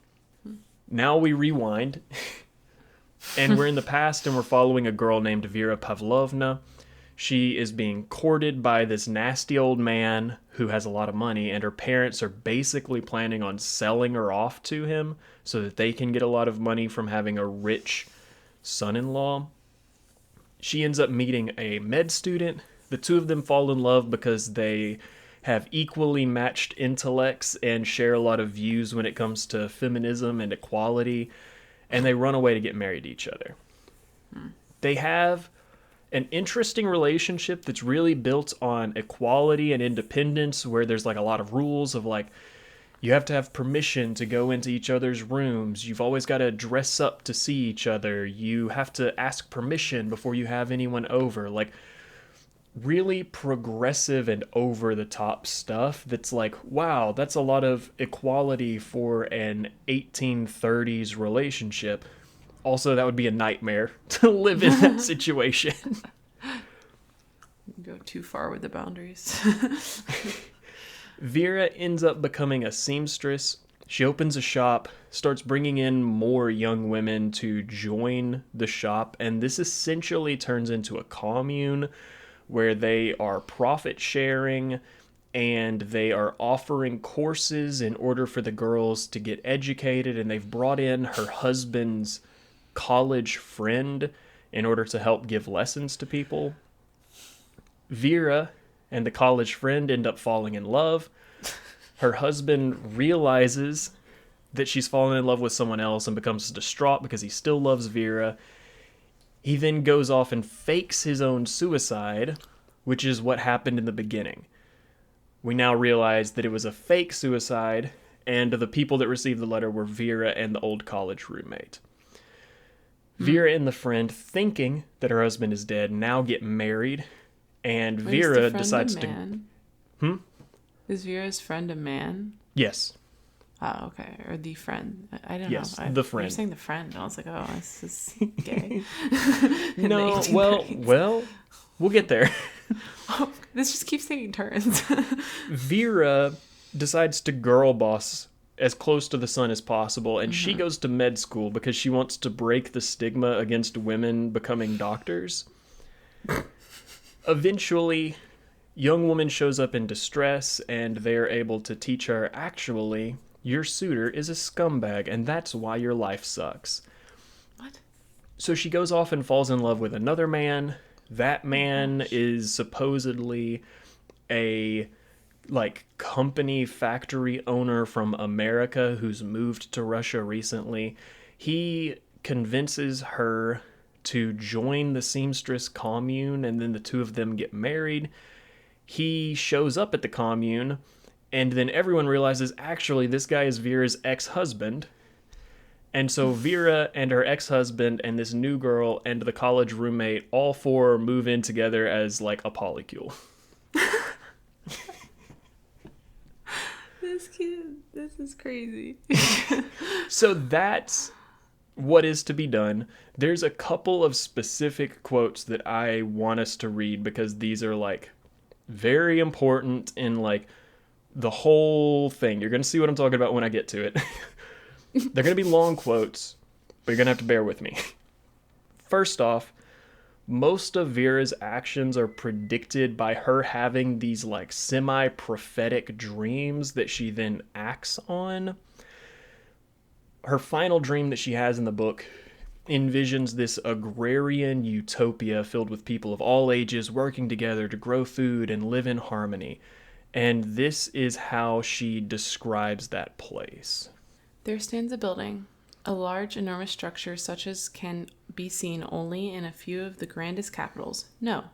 Now we rewind, and we're in the past, and we're following a girl named Vera Pavlovna. She is being courted by this nasty old man who has a lot of money, and her parents are basically planning on selling her off to him so that they can get a lot of money from having a rich son-in-law. She ends up meeting a med student. The two of them fall in love because they have equally matched intellects and share a lot of views when it comes to feminism and equality, and they run away to get married to each other. They have an interesting relationship that's really built on equality and independence, where there's like a lot of rules of like, you have to have permission to go into each other's rooms. You've always got to dress up to see each other. You have to ask permission before you have anyone over. Like, really progressive and over-the-top stuff that's like, wow, that's a lot of equality for an 1830s relationship. Also, that would be a nightmare to live in that situation. Go too far with the boundaries. Vera ends up becoming a seamstress. She opens a shop, starts bringing in more young women to join the shop, and this essentially turns into a commune where they are profit sharing and they are offering courses in order for the girls to get educated, and they've brought in her husband's college friend in order to help give lessons to people. Vera and the college friend end up falling in love. Her husband realizes that she's fallen in love with someone else and becomes distraught because he still loves Vera. He then goes off and fakes his own suicide, which is what happened in the beginning. We now realize that it was a fake suicide, and the people that received the letter were Vera and the old college roommate. Vera and the friend, thinking that her husband is dead, now get married, and Vera decides to... Is Vera's friend a man? Yes. Oh, okay. Or the friend. I don't Yes, know. the You're friend. saying the friend. I was like, oh, this is gay. In the No, 1830s. well, we'll get there. Oh, this just keeps taking turns. Vera decides to girl boss as close to the sun as possible, and she goes to med school because she wants to break the stigma against women becoming doctors. Eventually, young woman shows up in distress, and they're able to teach her, actually, your suitor is a scumbag, and that's why your life sucks. What? So she goes off and falls in love with another man. That man is supposedly a company factory owner from America who's moved to Russia recently. He convinces her to join the seamstress commune, and then the two of them get married. He shows up at the commune, and then everyone realizes, actually, this guy is Vera's ex-husband. And so Vera and her ex-husband and this new girl and the college roommate, all four move in together as like a polycule. This kid, this is crazy. So that's what is to be done. There's a couple of specific quotes that I want us to read because these are like very important in like the whole thing. You're going to see what I'm talking about when I get to it. They're going to be long quotes, but you're going to have to bear with me. First off, most of Vera's actions are predicted by her having these like semi-prophetic dreams that she then acts on. Her final dream that she has in the book envisions this agrarian utopia filled with people of all ages working together to grow food and live in harmony. And this is how she describes that place. There stands a building, a large, enormous structure such as can be seen only in a few of the grandest capitals. No.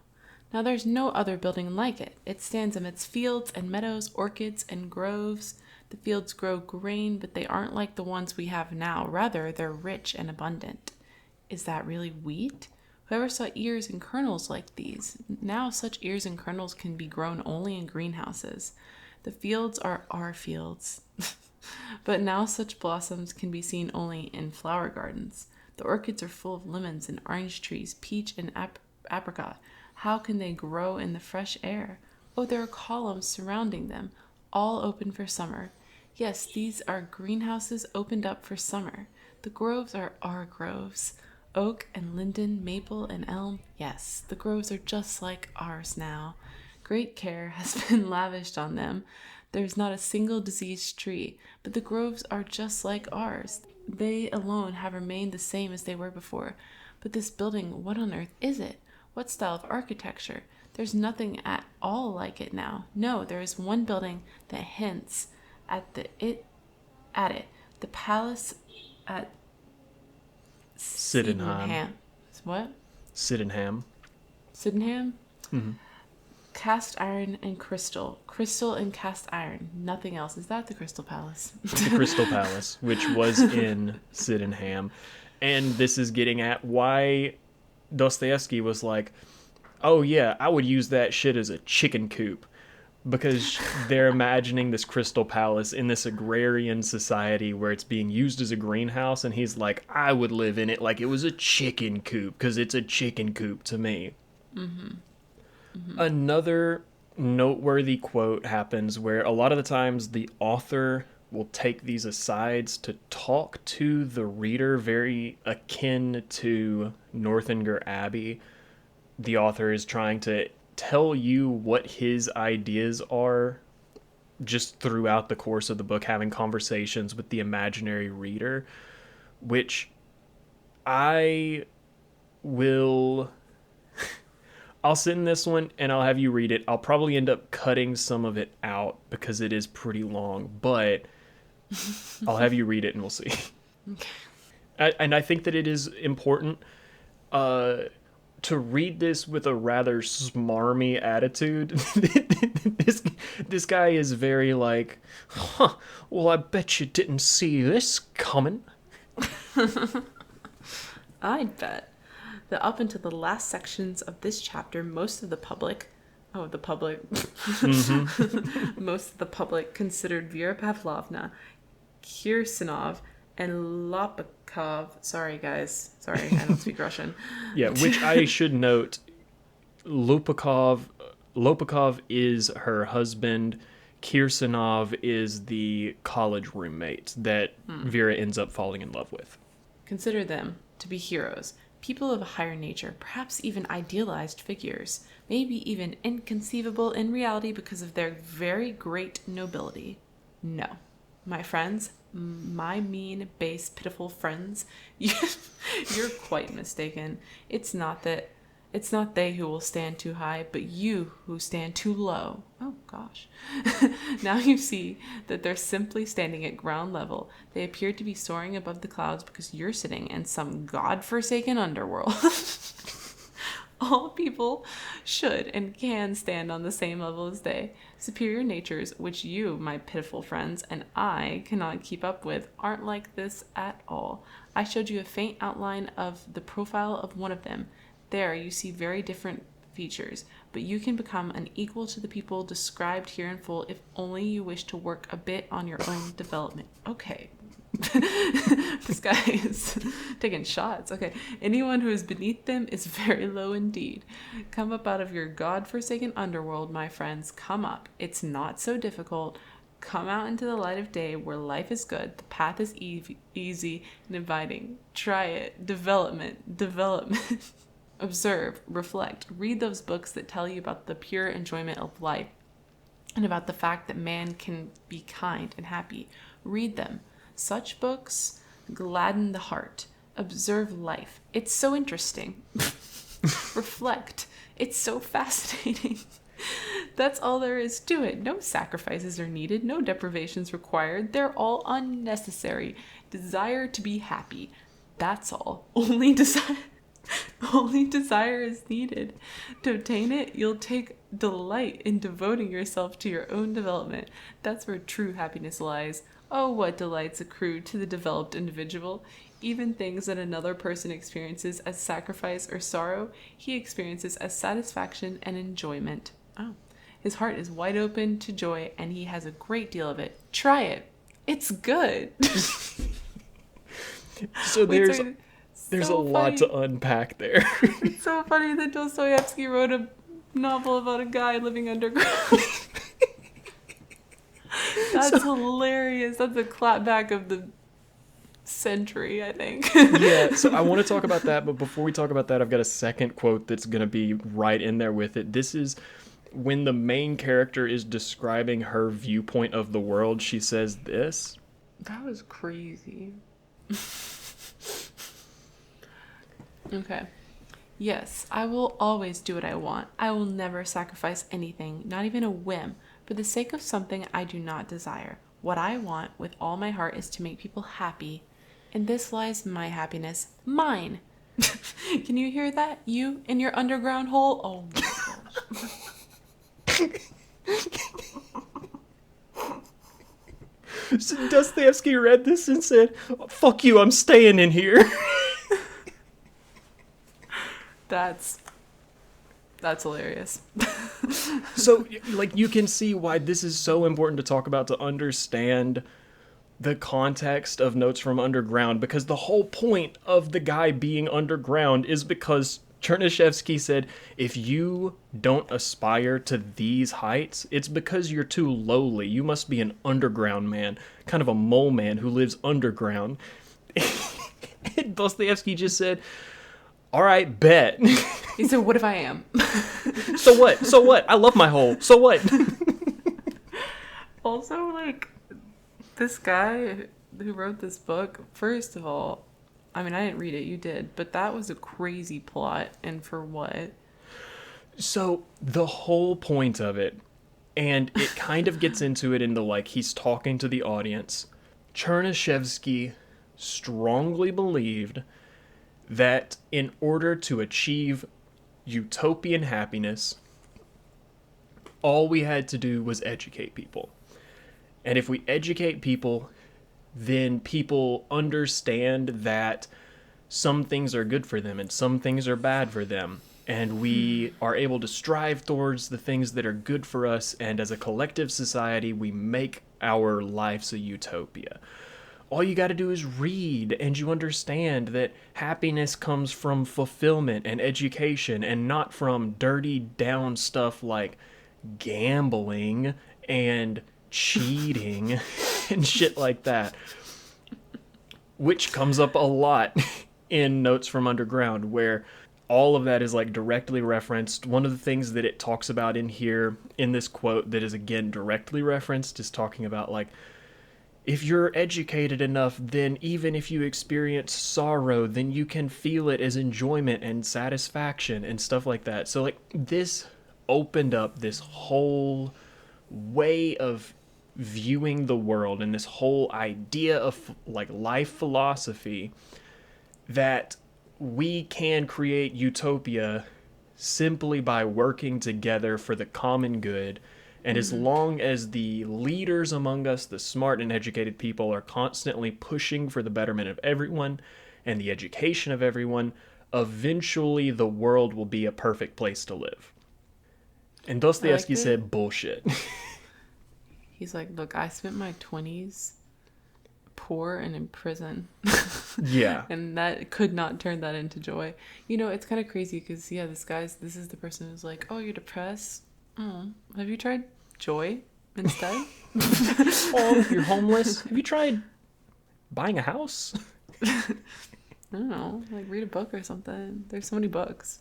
Now there's no other building like it. It stands amidst fields and meadows, orchards and groves. The fields grow grain, but they aren't like the ones we have now. Rather, they're rich and abundant. Is that really wheat? Whoever saw ears and kernels like these? Now such ears and kernels can be grown only in greenhouses. The fields are our fields. But now such blossoms can be seen only in flower gardens. The orchids are full of lemons and orange trees, peach and apricot. How can they grow in the fresh air? Oh, there are columns surrounding them, all open for summer. Yes, these are greenhouses opened up for summer. The groves are our groves. Oak and linden, maple and elm. Yes, the groves are just like ours now. Great care has been lavished on them. There's not a single diseased tree, but the groves are just like ours. They alone have remained the same as they were before. But this building, what on earth is it? What style of architecture? There's nothing at all like it now. No, there is one building that hints at it. The palace at Sydenham. What? Sydenham. Sydenham? Mm-hmm. Cast iron and crystal. Crystal and cast iron. Nothing else. Is that the Crystal Palace? The Crystal Palace, which was in Sydenham. And this is getting at why Dostoevsky was like, oh yeah, I would use that shit as a chicken coop. Because they're imagining this Crystal Palace in this agrarian society where it's being used as a greenhouse. And he's like, I would live in it like it was a chicken coop because it's a chicken coop to me. Mm-hmm. Mm-hmm. Another noteworthy quote happens where a lot of the times the author will take these asides to talk to the reader, very akin to Northanger Abbey. The author is trying to tell you what his ideas are just throughout the course of the book, having conversations with the imaginary reader, which I will... I'll send this one and I'll have you read it. I'll probably end up cutting some of it out because it is pretty long, but I'll have you read it and we'll see. Okay. And I think that it is important to read this with a rather smarmy attitude. This guy is very like, well, I bet you didn't see this coming. I bet that up until the last sections of this chapter, most of the public considered Vera Pavlovna Kirsanov and Lopakov. Sorry, guys. Sorry, I don't speak Russian. Yeah, which I should note, Lopakov is her husband. Kirsanov is the college roommate that Vera ends up falling in love with. Consider them to be heroes, people of a higher nature, perhaps even idealized figures, maybe even inconceivable in reality because of their very great nobility. No, my friends, my mean, base, pitiful friends, you're quite mistaken. It's not they who will stand too high, but you who stand too low. Oh, gosh. Now you see that they're simply standing at ground level. They appear to be soaring above the clouds because you're sitting in some godforsaken underworld. All people should and can stand on the same level as they. Superior natures, which you, my pitiful friends, and I cannot keep up with, aren't like this at all. I showed you a faint outline of the profile of one of them. There you see very different features, but you can become an equal to the people described here in full if only you wish to work a bit on your own development. Okay. This guy is taking shots. Okay. Anyone who is beneath them is very low indeed. Come up out of your godforsaken underworld, my friends. Come up. It's not so difficult. Come out into the light of day where life is good. The path is easy and inviting. Try it. Development. Observe, reflect, read those books that tell you about the pure enjoyment of life and about the fact that man can be kind and happy. Read them. Such books gladden the heart. Observe life. It's so interesting. Reflect. It's so fascinating. That's all there is to it. No sacrifices are needed. No deprivations required. They're all unnecessary. Desire to be happy. That's all. Only desire is needed. To obtain it, you'll take delight in devoting yourself to your own development. That's where true happiness lies. Oh, what delights accrue to the developed individual. Even things that another person experiences as sacrifice or sorrow, he experiences as satisfaction and enjoyment. Oh, his heart is wide open to joy, and he has a great deal of it. Try it. It's good. So there's a lot to unpack there. It's so funny that Dostoevsky wrote a novel about a guy living underground. That's hilarious. That's a clapback of the century, I think. Yeah, so I want to talk about that, but before we talk about that, I've got a second quote that's going to be right in there with it. This is when the main character is describing her viewpoint of the world. She says this. That was crazy. Okay. Yes, I will always do what I want. I will never sacrifice anything, not even a whim, for the sake of something I do not desire. What I want with all my heart is to make people happy. In this lies my happiness. Mine! Can you hear that? You in your underground hole? Oh my gosh. So Dostoevsky read this and said, "Fuck you, I'm staying in here." That's hilarious. So, like, you can see why this is so important to talk about, to understand the context of Notes from Underground, because the whole point of the guy being underground is because Chernyshevsky said, if you don't aspire to these heights, it's because you're too lowly. You must be an underground man, kind of a mole man who lives underground. And Dostoevsky just said, all right, bet. He said, what if I am? So what? So what? I love my hole. So what? Also, like, this guy who wrote this book, first of all, I mean, I didn't read it, you did, but that was a crazy plot, and for what? So, the whole point of it, and it kind of gets into it in the, like, he's talking to the audience. Chernyshevsky strongly believed that in order to achieve utopian happiness, all we had to do was educate people. And if we educate people, then people understand that some things are good for them and some things are bad for them. And we are able to strive towards the things that are good for us. And as a collective society, we make our life's a utopia. All you got to do is read, and you understand that happiness comes from fulfillment and education, and not from dirty down stuff like gambling and cheating and shit like that, which comes up a lot in Notes from Underground, where all of that is like directly referenced. One of the things that it talks about in here, in this quote, that is again directly referenced, is talking about like, if you're educated enough, then even if you experience sorrow, then you can feel it as enjoyment and satisfaction and stuff like that. So like, this opened up this whole way of viewing the world and this whole idea of like life philosophy, that we can create utopia simply by working together for the common good. And as long as the leaders among us, the smart and educated people, are constantly pushing for the betterment of everyone and the education of everyone, eventually the world will be a perfect place to live. And Dostoevsky said, bullshit. He's like, look, I spent my 20s poor and in prison. Yeah. And that could not turn that into joy. You know, it's kind of crazy because, yeah, this is the person who's like, oh, you're depressed? Oh, have you tried joy instead? Oh, you're homeless? Have you tried buying a house? I don't know, like read a book or something. There's so many books.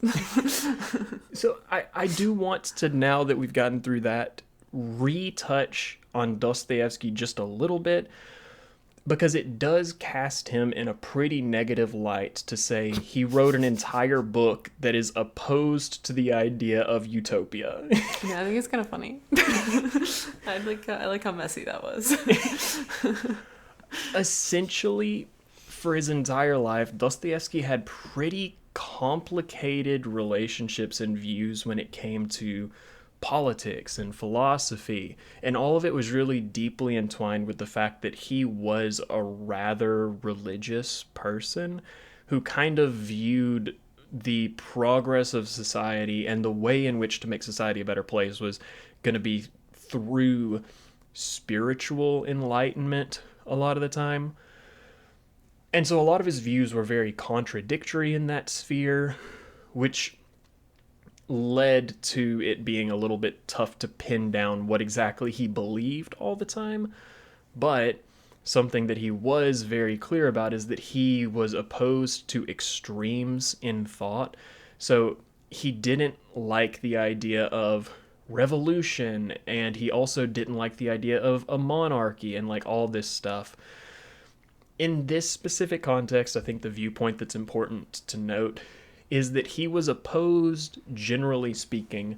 So I do want to, now that we've gotten through that, retouch on Dostoevsky just a little bit, because it does cast him in a pretty negative light to say he wrote an entire book that is opposed to the idea of utopia. Yeah, I think it's kind of funny. I like how messy that was. Essentially, for his entire life, Dostoevsky had pretty complicated relationships and views when it came to politics and philosophy, and all of it was really deeply entwined with the fact that he was a rather religious person who kind of viewed the progress of society and the way in which to make society a better place was going to be through spiritual enlightenment a lot of the time. And so a lot of his views were very contradictory in that sphere, which led to it being a little bit tough to pin down what exactly he believed all the time. But something that he was very clear about is that he was opposed to extremes in thought. So he didn't like the idea of revolution, and he also didn't like the idea of a monarchy and like all this stuff. In this specific context, I think the viewpoint that's important to note is that he was opposed, generally speaking,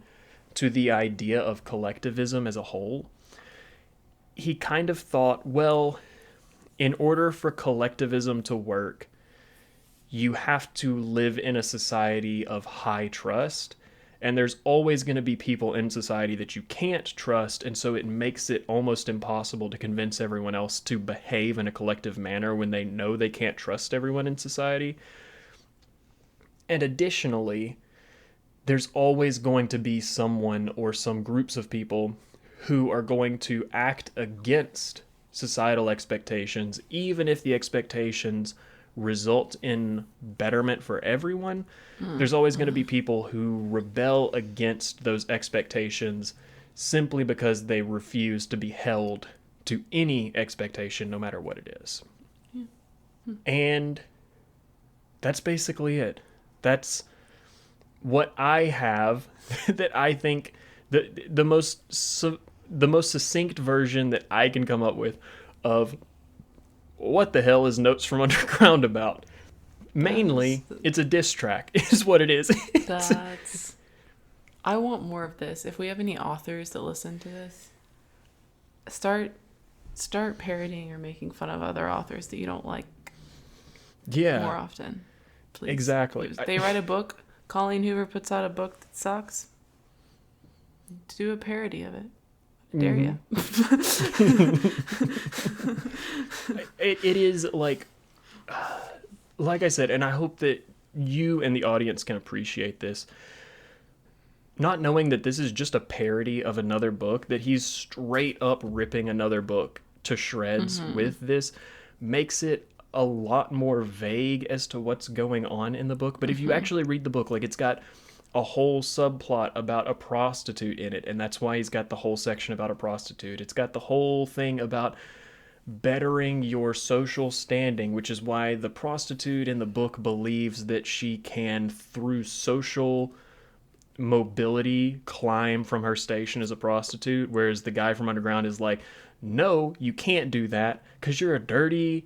to the idea of collectivism as a whole. He kind of thought, well, in order for collectivism to work, you have to live in a society of high trust, and there's always going to be people in society that you can't trust, and so it makes it almost impossible to convince everyone else to behave in a collective manner when they know they can't trust everyone in society. And additionally, there's always going to be someone or some groups of people who are going to act against societal expectations, even if the expectations result in betterment for everyone. There's always going to be people who rebel against those expectations simply because they refuse to be held to any expectation, no matter what it is. And that's basically it. That's what I have that I think the most succinct version that I can come up with of what the hell is Notes from Underground about. Mainly, it's a diss track, is what it is. I want more of this. If we have any authors that listen to this, start parodying or making fun of other authors that you don't like. Yeah. More often. Please. Exactly. If they write a book, Colleen Hoover puts out a book that sucks, do a parody of it. I dare you. It is like I said, and I hope that you and the audience can appreciate this. not knowing that this is just a parody of another book, that he's straight up ripping another book to shreds with this, makes it a lot more vague as to what's going on in the book. But if you actually read the book, like, it's got a whole subplot about a prostitute in it, and that's why he's got the whole section about a prostitute. It's got the whole thing about bettering your social standing, which is why the prostitute in the book believes that she can, through social mobility, climb from her station as a prostitute, whereas the guy from Underground is like, no, you can't do that because you're a dirty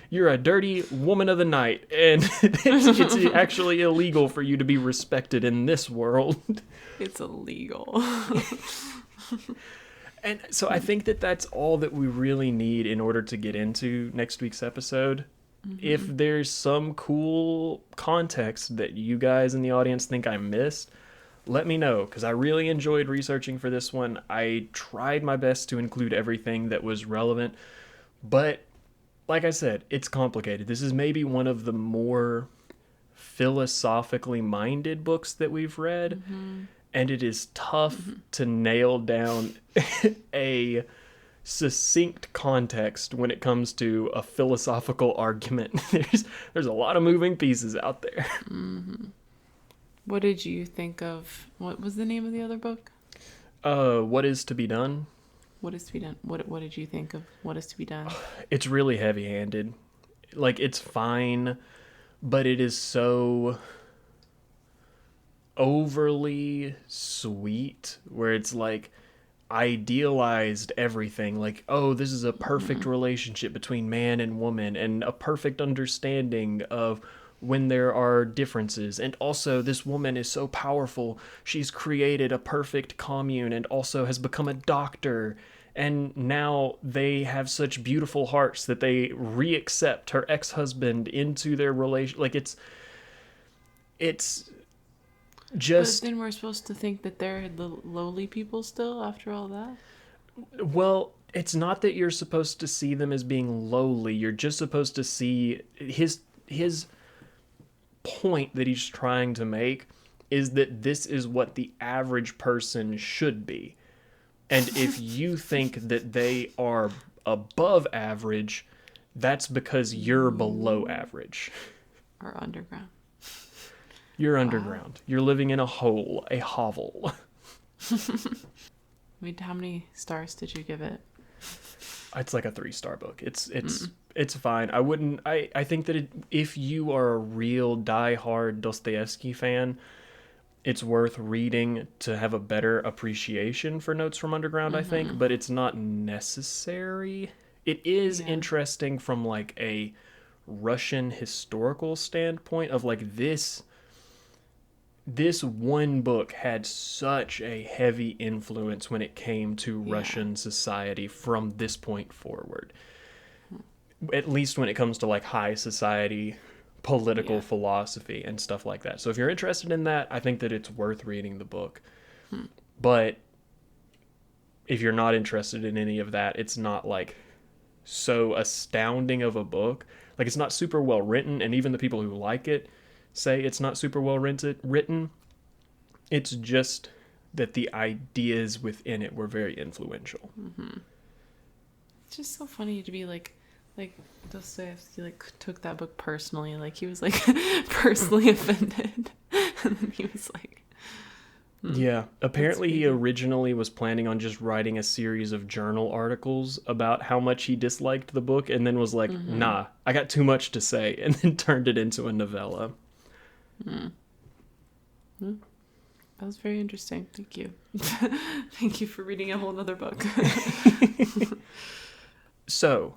you're a dirty woman of the night, and it's actually illegal for you to be respected in this world. It's illegal. And so I think that that's all that we really need in order to get into next week's episode. If there's some cool context that you guys in the audience think I missed, let me know, because I really enjoyed researching for this one. I tried my best to include everything that was relevant, but like I said, it's complicated. This is maybe one of the more philosophically minded books that we've read, and it is tough to nail down a succinct context when it comes to a philosophical argument. There's a lot of moving pieces out there. What did you think of, what was the name of the other book? What is to be done? What is to be done? What did you think of What is to be done? It's really heavy-handed. Like, it's fine, but it is so overly sweet, where it's like idealized everything, like, oh, this is a perfect relationship between man and woman, and a perfect understanding of when there are differences, and also this woman is so powerful, she's created a perfect commune and also has become a doctor, and now they have such beautiful hearts that they re-accept her ex-husband into their relation. Like, it's just... But then we're supposed to think that they're the lowly people still after all that? Well, it's not that you're supposed to see them as being lowly. You're just supposed to see his point that he's trying to make is that this is what the average person should be. And if you think that they are above average, that's because you're below average. Or underground. You're underground. You're living in a hole, a hovel. Wait, how many stars did you give it? It's like a 3-star book. It's fine. I think that if you are a real die-hard Dostoevsky fan, it's worth reading to have a better appreciation for Notes from Underground, I think, but it's not necessary. It is interesting from like a Russian historical standpoint of like this one book had such a heavy influence when it came to Russian society from this point forward. At least when it comes to like high society political philosophy and stuff like that. So if you're interested in that, I think that it's worth reading the book. But if you're not interested in any of that, it's not like so astounding of a book. Like, it's not super well written, and even the people who like it say it's not super well written. It's just that the ideas within it were very influential. It's just so funny to be like Dostoevsky like took that book personally, like he was like personally offended, and then he was like, yeah, apparently he originally was planning on just writing a series of journal articles about how much he disliked the book, and then was like, nah, I got too much to say, and then turned it into a novella. That was very interesting. Thank you. Thank you for reading a whole nother book. So,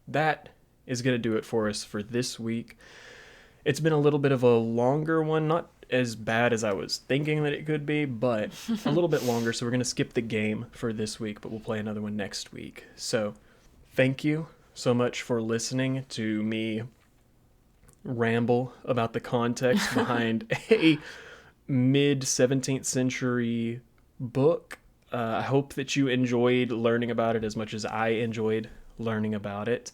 that is going to do it for us for this week. It's been a little bit of a longer one, not as bad as I was thinking that it could be, but a little bit longer, so we're going to skip the game for this week, but we'll play another one next week. So, thank you so much for listening to me ramble about the context behind a mid-17th century book. I hope that you enjoyed learning about it as much as I enjoyed learning about it.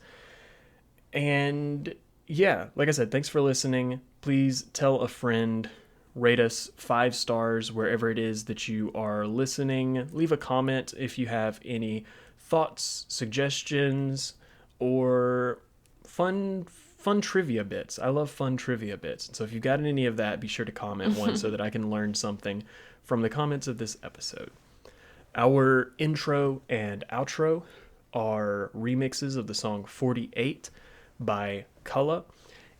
And yeah, like I said, thanks for listening. please tell a friend, rate us 5 stars wherever it is that you are listening. Leave a comment if you have any thoughts, suggestions, or fun trivia bits. I love fun trivia bits. So if you've got any of that, be sure to comment one so that I can learn something from the comments of this episode. Our intro and outro are remixes of the song 48 by Cullah.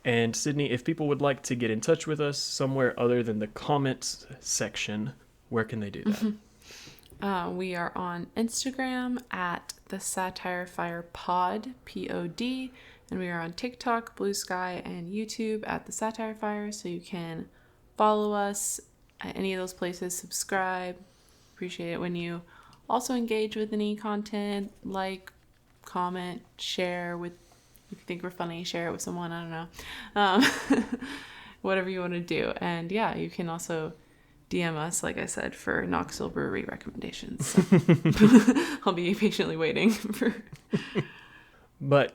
And Sydney, if people would like to get in touch with us somewhere other than the comments section, where can they do that? We are on Instagram at the Satire Fire Pod, Pod, and we are on TikTok, Blue Sky, and YouTube at the Satire Fire. So you can follow us at any of those places, subscribe. Appreciate it when you also engage with any content, like, comment, share with, if you think we're funny, share it with someone, I don't know. Whatever you want to do. And yeah, you can also DM us, like I said, for Knoxville Brewery recommendations. So I'll be patiently waiting for. But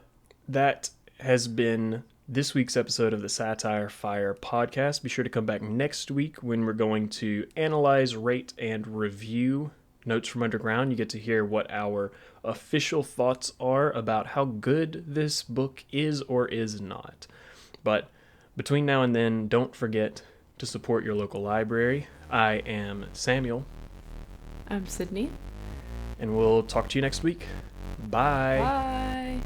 that has been this week's episode of the Satire Fire podcast. Be sure to come back next week when we're going to analyze, rate, and review Notes from Underground. You get to hear what our official thoughts are about how good this book is or is not. But between now and then, don't forget to support your local library. I am Samuel. I'm Sydney. And we'll talk to you next week. Bye. Bye.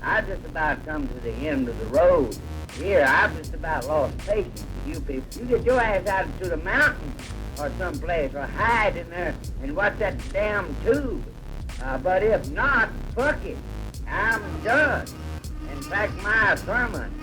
I just about come to the end of the road. Here, I've just about lost patience with you people. You get your ass out to the mountains or someplace, or hide in there and watch that damn tube. But if not, fuck it. I'm done. In fact, my sermon